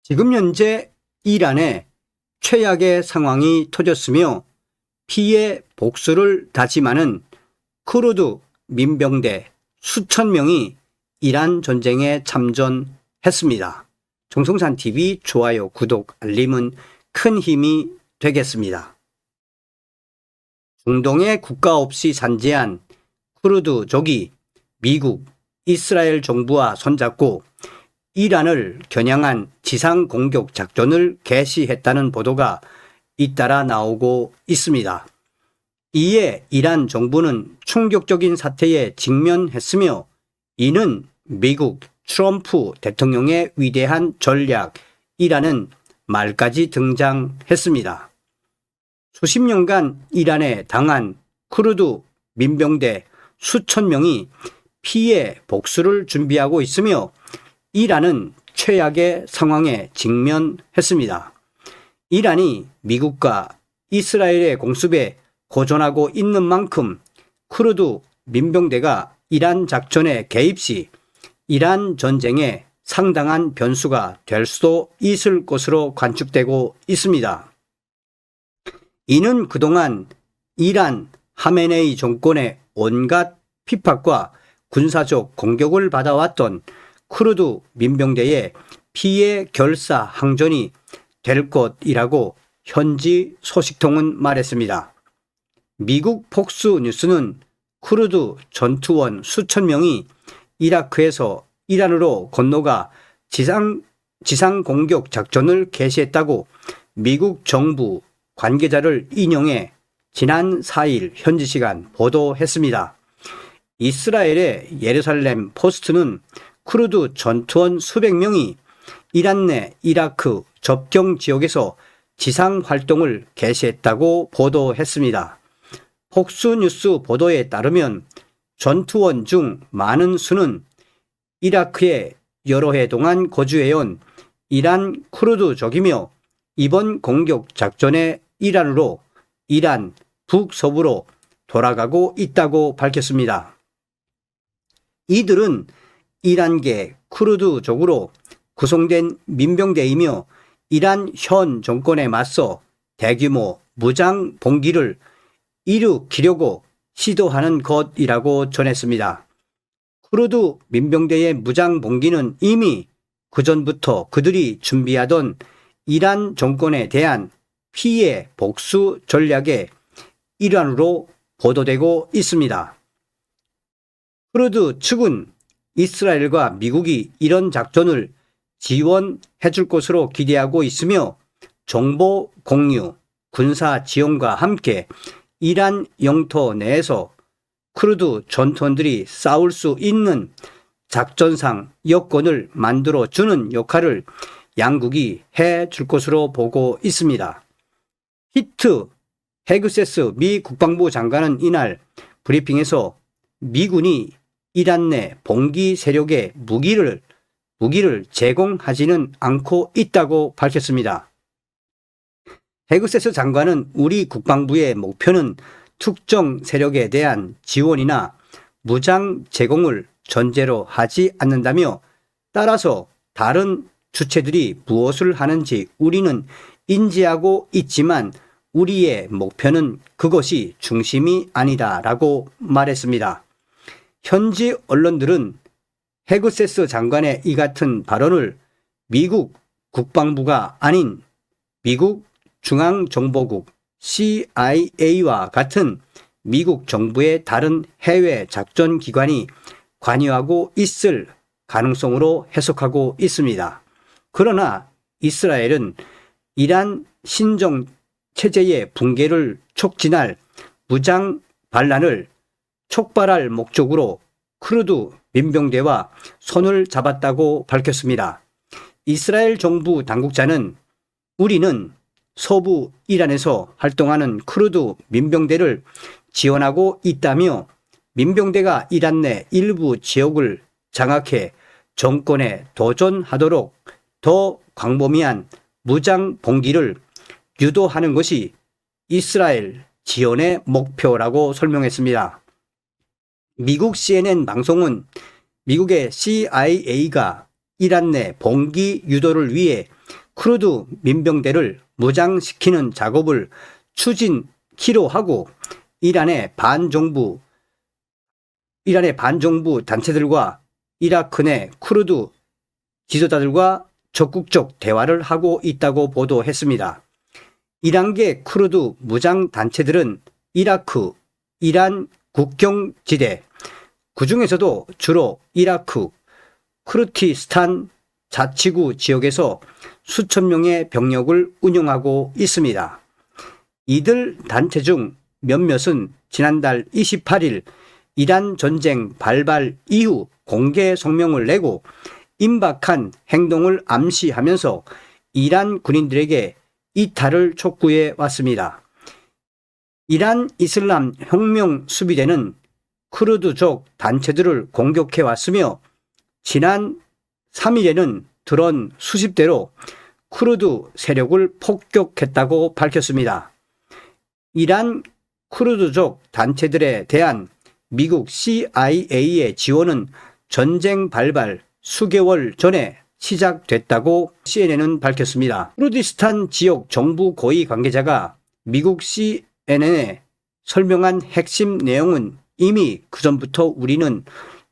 지금 현재 이란에 최악의 상황이 터졌으며 피해 복수를 다짐하는 쿠르드 민병대 수천 명이 이란 전쟁에 참전했습니다. 정성산TV 좋아요, 구독, 알림은 큰 힘이 되겠습니다. 중동의 국가 없이 산재한 쿠르드족이 미국, 이스라엘 정부와 손잡고 이란을 겨냥한 지상 공격 작전을 개시했다는 보도가 잇따라 나오고 있습니다. 이에 이란 정부는 충격적인 사태에 직면했으며 이는 미국 트럼프 대통령의 위대한 전략이라는 말까지 등장했습니다. 수십 년간 이란에 당한 쿠르드 민병대 수천 명이 피해 복수를 준비하고 있으며 이란은 최악의 상황에 직면했습니다. 이란이 미국과 이스라엘의 공습에 고전하고 있는 만큼 쿠르드 민병대가 이란 작전에 개입 시 이란 전쟁에 상당한 변수가 될 수도 있을 것으로 관측되고 있습니다. 이는 그동안 이란 하메네이 정권의 온갖 핍박과 군사적 공격을 받아왔던 쿠르드 민병대의 피해 결사 항전이 될 것이라고 현지 소식통은 말했습니다. 미국 폭스뉴스는 쿠르드 전투원 수천 명이 이라크에서 이란으로 건너가 지상 공격 작전을 개시했다고 미국 정부 관계자를 인용해 지난 4일 현지 시간 보도했습니다. 이스라엘의 예루살렘 포스트는 쿠르드 전투원 수백 명이 이란 내 이라크 접경 지역에서 지상 활동을 개시했다고 보도했습니다. 폭스뉴스 보도에 따르면 전투원 중 많은 수는 이라크에 여러 해 동안 거주해온 이란 쿠르드족이며 이번 공격 작전에 이란으로 이란 북서부로 돌아가고 있다고 밝혔습니다. 이들은 이란계 쿠르드족으로 구성된 민병대이며 이란 현 정권에 맞서 대규모 무장 봉기를 일으키려고 시도하는 것이라고 전했습니다. 쿠르드 민병대의 무장 봉기는 이미 그전부터 그들이 준비하던 이란 정권에 대한 피해 복수 전략의 일환으로 보도되고 있습니다. 쿠르드 측은 이스라엘과 미국이 이런 작전을 지원해 줄 것으로 기대하고 있으며 정보 공유, 군사 지원과 함께 이란 영토 내에서 쿠르드 전투원들이 싸울 수 있는 작전상 여건을 만들어 주는 역할을 양국이 해 줄 것으로 보고 있습니다. 피트 헤그세스 미 국방부 장관은 이날 브리핑에서 미군이 이란 내 봉기 세력에 무기를 제공하지는 않고 있다고 밝혔습니다. 헤그세스 장관은 우리 국방부의 목표는 특정 세력에 대한 지원이나 무장 제공을 전제로 하지 않는다며 따라서 다른 주체들이 무엇을 하는지 우리는 인지하고 있지만 우리의 목표는 그것이 중심이 아니다라고 말했습니다. 현지 언론들은 헤그세스 장관의 이 같은 발언을 미국 국방부가 아닌 미국 중앙정보국 CIA와 같은 미국 정부의 다른 해외 작전 기관이 관여하고 있을 가능성으로 해석하고 있습니다. 그러나 이스라엘은 이란 신정 체제의 붕괴를 촉진할 무장 반란을 촉발할 목적으로 쿠르드 민병대와 손을 잡았다고 밝혔습니다. 이스라엘 정부 당국자는 우리는 서부 이란에서 활동하는 쿠르드 민병대를 지원하고 있다며 민병대가 이란 내 일부 지역을 장악해 정권에 도전하도록 더 광범위한 무장 봉기를 유도하는 것이 이스라엘 지원의 목표라고 설명했습니다. 미국 CNN 방송은 미국의 CIA가 이란 내 봉기 유도를 위해 쿠르드 민병대를 무장시키는 작업을 추진키로 하고 이란의 반정부 단체들과 이라크 내 쿠르드 지도자들과 적극적 대화를 하고 있다고 보도했습니다. 이란계 쿠르드 무장 단체들은 이라크, 이란 국경지대, 그 중에서도 주로 이라크, 쿠르디스탄 자치구 지역에서 수천 명의 병력을 운영하고 있습니다. 이들 단체 중 몇몇은 지난달 28일 이란 전쟁 발발 이후 공개 성명을 내고 임박한 행동을 암시하면서 이란 군인들에게 이탈을 촉구해 왔습니다. 이란 이슬람 혁명 수비대는 쿠르드족 단체들을 공격해 왔으며 지난 3일에는 드론 수십 대로 쿠르드 세력을 폭격했다고 밝혔습니다. 이란 쿠르드족 단체들에 대한 미국 CIA의 지원은 전쟁 발발 수개월 전에 시작됐다고 CNN은 밝혔습니다. 쿠르디스탄 지역 정부 고위 관계자가 미국 CNN에 설명한 핵심 내용은 이미 그전부터 우리는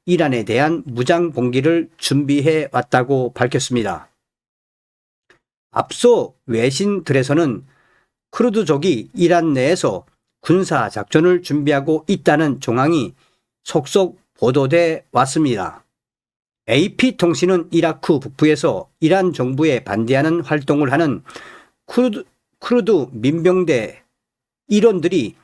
이란에 대한 무장 봉기를 준비해 왔다고 밝혔습니다. 앞서 외신들에서는 쿠르드족이 이란 내에서 군사 작전을 준비하고 있다는 정황이 속속 보도돼 왔습니다. AP통신은 이라크 북부에서 이란 정부에 반대하는 활동을 하는 쿠르드 민병대 일원들이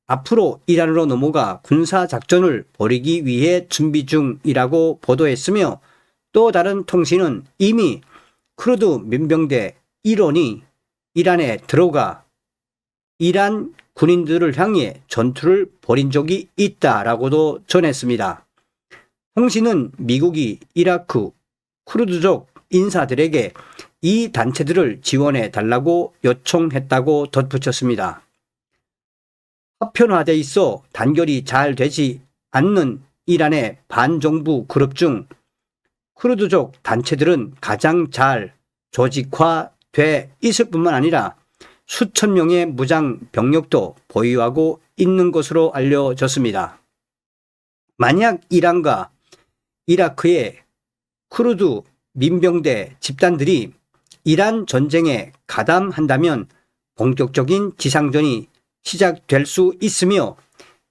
앞으로 이란으로 넘어가 군사 작전을 벌이기 위해 준비 중이라고 보도했으며 또 다른 통신은 이미 쿠르드 민병대 일원이 이란에 들어가 이란 군인들을 향해 전투를 벌인 적이 있다라고도 전했습니다. 통신은 미국이 이라크 쿠르드족 인사들에게 이 단체들을 지원해 달라고 요청했다고 덧붙였습니다. 파편화돼 있어 단결이 잘 되지 않는 이란의 반정부 그룹 중 쿠르드족 단체들은 가장 잘 조직화돼 있을 뿐만 아니라 수천 명의 무장 병력도 보유하고 있는 것으로 알려졌습니다. 만약 이란과 이라크의 쿠르드 민병대 집단들이 이란 전쟁에 가담한다면 본격적인 지상전이 시작될 수 있으며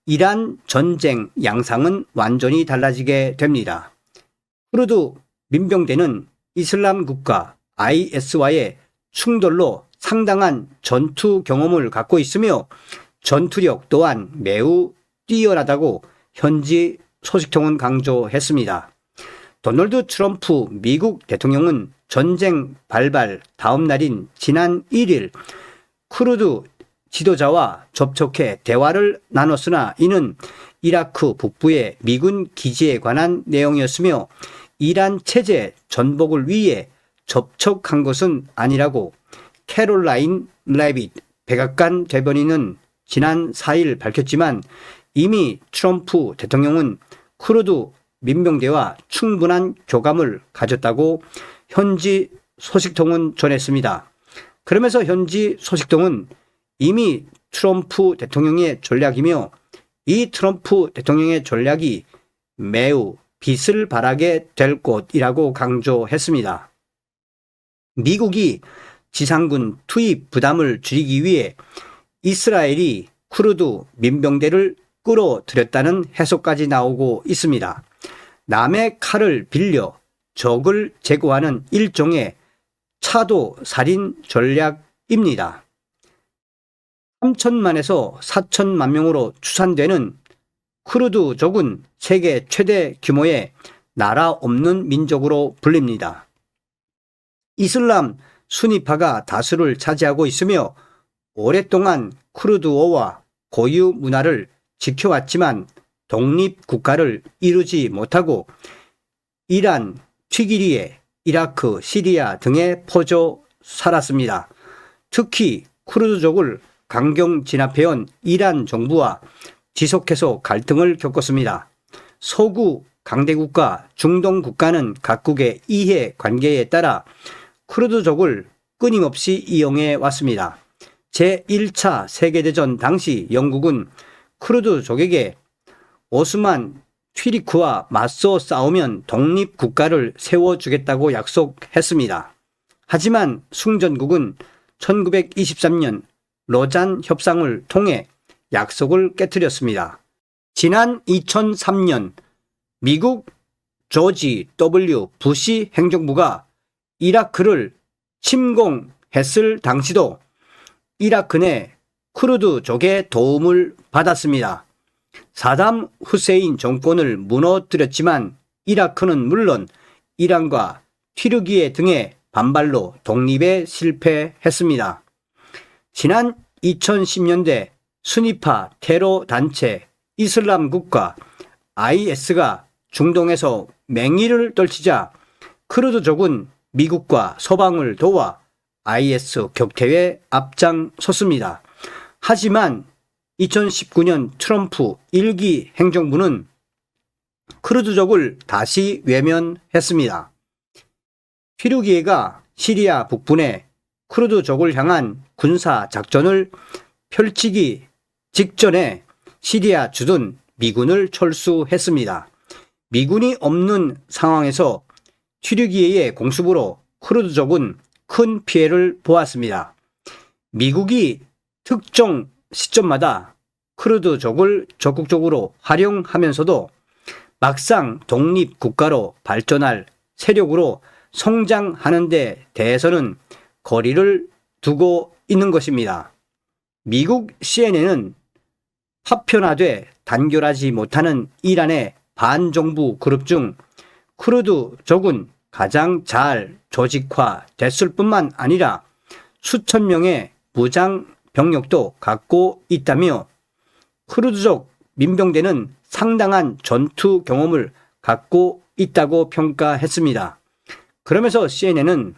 이란 전쟁 양상은 완전히 달라지게 됩니다. 쿠르드 민병대는 이슬람 국가 IS와의 충돌로 상당한 전투 경험을 갖고 있으며 전투력 또한 매우 뛰어나다고 현지 소식통은 강조했습니다. 도널드 트럼프 미국 대통령은 전쟁 발발 다음 날인 지난 1일 쿠르드 지도자와 접촉해 대화를 나눴으나 이는 이라크 북부의 미군 기지에 관한 내용이었으며 이란 체제 전복을 위해 접촉한 것은 아니라고 캐롤라인 레빗 백악관 대변인은 지난 4일 밝혔지만 이미 트럼프 대통령은 쿠르드 민병대와 충분한 교감을 가졌다고 현지 소식통은 전했습니다. 그러면서 현지 소식통은 이미 트럼프 대통령의 전략이며 이 트럼프 대통령의 전략이 매우 빛을 발하게 될 것이라고 강조했습니다. 미국이 지상군 투입 부담을 줄이기 위해 이스라엘이 쿠르드 민병대를 끌어들였다는 해석까지 나오고 있습니다. 남의 칼을 빌려 적을 제거하는 일종의 차도 살인 전략입니다. 3천만에서 4천만 명으로 추산되는 쿠르드족은 세계 최대 규모의 나라 없는 민족으로 불립니다. 이슬람 수니파가 다수를 차지하고 있으며 오랫동안 쿠르드어와 고유 문화를 지켜왔지만 독립국가를 이루지 못하고 이란, 튀기리에 이라크, 시리아 등에 퍼져 살았습니다. 특히 쿠르드족을 강경 진압해온 이란 정부와 지속해서 갈등을 겪었습니다. 서구 강대국과 중동국가는 각국의 이해관계에 따라 쿠르드족을 끊임없이 이용해 왔습니다. 제1차 세계대전 당시 영국은 쿠르드족에게 오스만 튀리크와 맞서 싸우면 독립국가를 세워주겠다고 약속했습니다. 하지만 승전국은 1923년 로잔 협상을 통해 약속을 깨뜨렸습니다. 지난 2003년 미국 조지 W. 부시 행정부가 이라크를 침공했을 당시도 이라크 내 쿠르드족의 도움을 받았습니다. 사담 후세인 정권을 무너뜨렸지만 이라크는 물론 이란과 튀르키예 등의 반발로 독립에 실패했습니다. 지난 2010년대 순위파 테러 단체 이슬람 국가 IS가 중동에서 맹위를 떨치자 쿠르드족은 미국과 서방을 도와 IS 격퇴에 앞장섰습니다. 하지만 2019년 트럼프 1기 행정부는 쿠르드족을 다시 외면했습니다. 튀르키예가 시리아 북부내 쿠르드족을 향한 군사 작전을 펼치기 직전에 시리아 주둔 미군을 철수했습니다. 미군이 없는 상황에서 튀르키예의 공습으로 쿠르드족은 큰 피해를 보았습니다. 미국이 특정 시점마다 쿠르드족을 적극적으로 활용하면서도 막상 독립국가로 발전할 세력으로 성장하는 데 대해서는 거리를 두고 있는 것입니다. 미국 CNN은 파편화돼 단결하지 못하는 이란의 반정부 그룹 중 쿠르드족은 가장 잘 조직화됐을 뿐만 아니라 수천 명의 무장 병력도 갖고 있다며 쿠르드족 민병대는 상당한 전투 경험을 갖고 있다고 평가했습니다. 그러면서 CNN은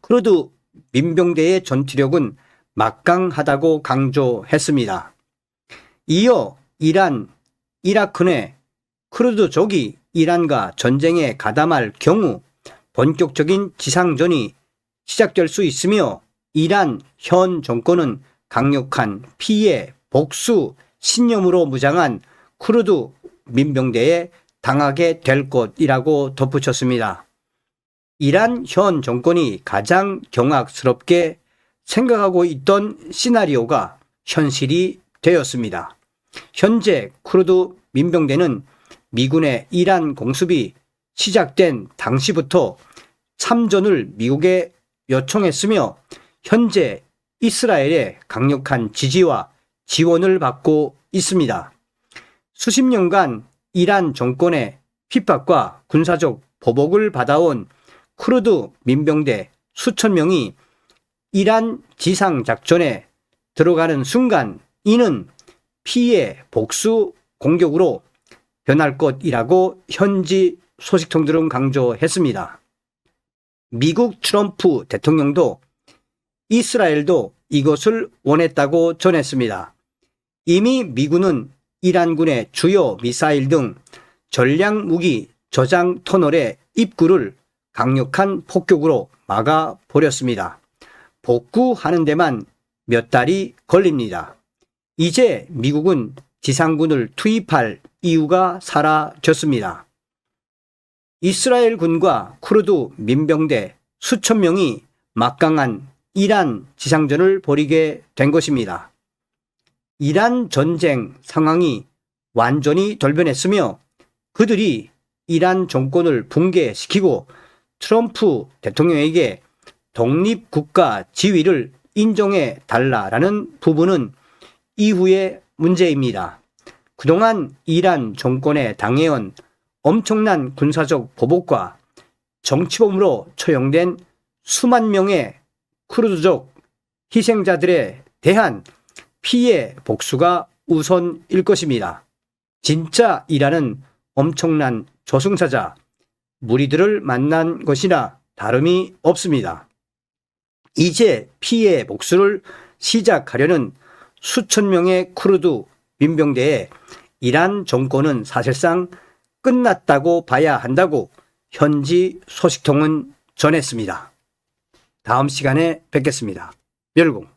쿠르드 민병대의 전투력은 막강하다고 강조했습니다. 이어 이란, 이라크 내 쿠르드족이 이란과 전쟁에 가담할 경우 본격적인 지상전이 시작될 수 있으며 이란 현 정권은 강력한 피해, 복수, 신념으로 무장한 쿠르드 민병대에 당하게 될 것이라고 덧붙였습니다. 이란 현 정권이 가장 경악스럽게 생각하고 있던 시나리오가 현실이 되었습니다. 현재 쿠르드 민병대는 미군의 이란 공습이 시작된 당시부터 참전을 미국에 요청했으며 현재 이스라엘의 강력한 지지와 지원을 받고 있습니다. 수십 년간 이란 정권의 핍박과 군사적 보복을 받아온 쿠르드 민병대 수천 명이 이란 지상작전에 들어가는 순간 이는 피해 복수 공격으로 변할 것이라고 현지 소식통들은 강조했습니다. 미국 트럼프 대통령도 이스라엘도 이것을 원했다고 전했습니다. 이미 미군은 이란군의 주요 미사일 등 전략무기 저장 터널의 입구를 강력한 폭격으로 막아버렸습니다. 복구하는 데만 몇 달이 걸립니다. 이제 미국은 지상군을 투입할 이유가 사라졌습니다. 이스라엘 군과 쿠르드 민병대 수천 명이 막강한 이란 지상전을 벌이게 된 것입니다. 이란 전쟁 상황이 완전히 돌변했으며 그들이 이란 정권을 붕괴시키고 트럼프 대통령에게 독립국가 지위를 인정해 달라라는 부분은 이후의 문제입니다. 그동안 이란 정권에 당해온 엄청난 군사적 보복과 정치범으로 처형된 수만 명의 쿠르드족 희생자들에 대한 피해 복수가 우선일 것입니다. 진짜 이란은 엄청난 저승사자, 무리들을 만난 것이나 다름이 없습니다. 이제 피해 복수를 시작하려는 수천 명의 쿠르드 민병대에 이란 정권은 사실상 끝났다고 봐야 한다고 현지 소식통은 전했습니다. 다음 시간에 뵙겠습니다. 멸공.